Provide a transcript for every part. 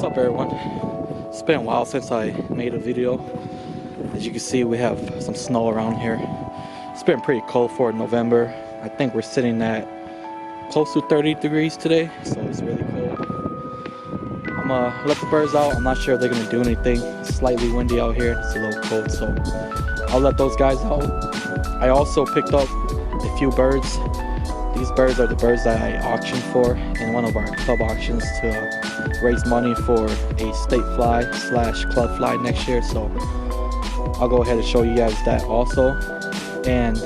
What's up, everyone? It's been a while since I made a video. As you can see, we have some snow around here. It's been pretty cold for November. I think we're sitting at close to 30 degrees today, so it's really cold. I'm gonna let the birds out. I'm not sure if they're gonna do anything. It's slightly windy out here. It's a little cold, so I'll let those guys out. I also picked up a few birds. These birds are the birds that I auctioned for in one of our club auctions to raise money for a state fly / club fly next year. So I'll go ahead and show you guys that also. And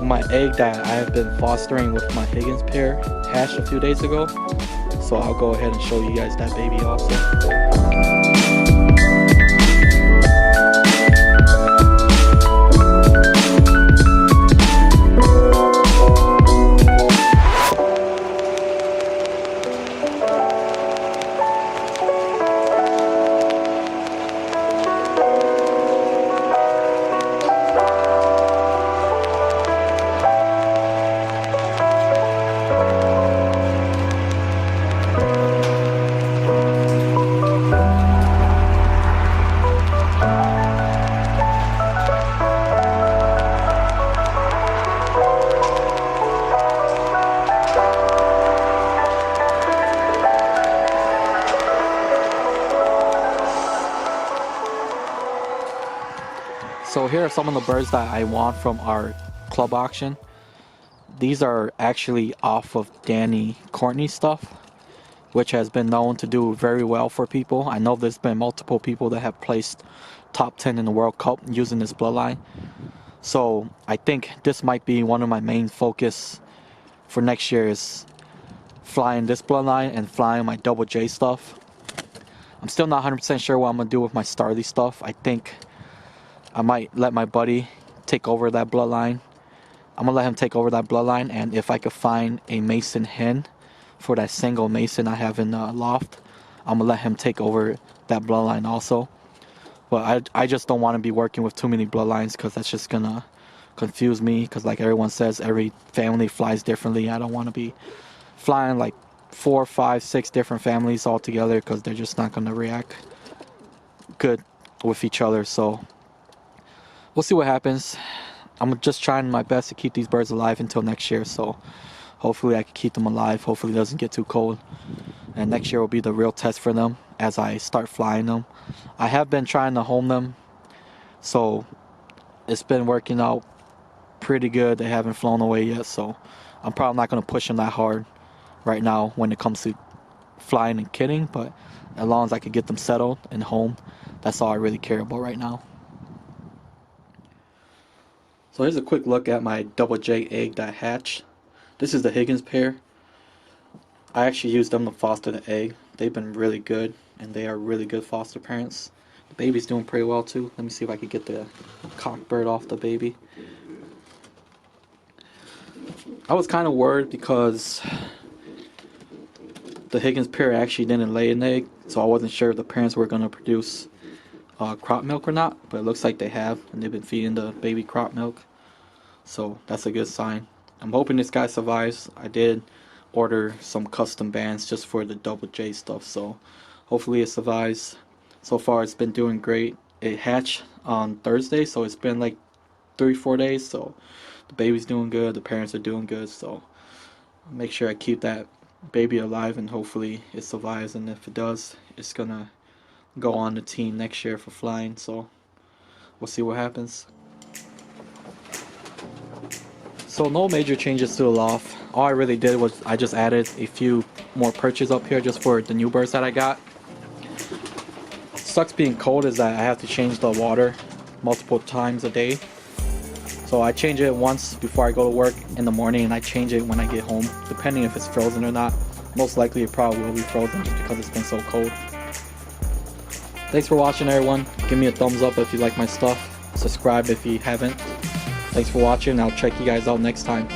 my egg that I have been fostering with my Pigeons pair hatched a few days ago. So I'll go ahead and show you guys that baby also. So here are some of the birds that I want from our club auction. These are actually off of Courtney stuff, which has been known to do very well for people. I know there's been multiple people that have placed top 10 in the World Cup using this bloodline. So I think this might be one of my main focus for next year is flying this bloodline and flying my double J stuff. I'm still not 100% sure what I'm going to do with my Starly stuff. I think I might let my buddy take over that bloodline. I'm going to let him take over that bloodline, and if I could find a Mason hen for that single Mason I have in the loft, I'm going to let him take over that bloodline also. But I just don't want to be working with too many bloodlines because that's just going to confuse me, because like everyone says, every family flies differently. I don't want to be flying like 4, 5, 6 different families all together because they're just not going to react good with each other. So we'll see what happens. I'm just trying my best to keep these birds alive until next year, so hopefully I can keep them alive. Hopefully it doesn't get too cold, and next year will be the real test for them as I start flying them. I have been trying to home them, so it's been working out pretty good. They haven't flown away yet, so I'm probably not going to push them that hard right now when it comes to flying and kidding, but as long as I can get them settled and home, that's all I really care about right now. So here's a quick look at my double J egg that hatched. This is the Higgins pair. I actually used them to foster the egg. They've been really good, and they are really good foster parents. The baby's doing pretty well too. Let me see if I can get the cock bird off the baby. I was kind of worried because the Higgins pair actually didn't lay an egg, so I wasn't sure if the parents were going to produce crop milk or not, but it looks like they have, and they've been feeding the baby crop milk, so that's a good sign. I'm hoping this guy survives. I did order some custom bands just for the double J stuff, so hopefully it survives. So far it's been doing great. It hatched on Thursday, so it's been like 3-4 days, so the baby's doing good, the parents are doing good, so I'll make sure I keep that baby alive and hopefully it survives, and if it does, it's gonna go on the team next year for flying, so we'll see what happens. So no major changes to the loft. All I really did was I just added a few more perches up here just for the new birds that I got. Sucks being cold is that I have to change the water multiple times a day. So I change it once before I go to work in the morning, and I change it when I get home, depending if it's frozen or not. Most likely it probably will be frozen just because it's been so cold. Thanks for watching, everyone. Give me a thumbs up if you like my stuff. Subscribe if you haven't. Thanks for watching. I'll check you guys out next time.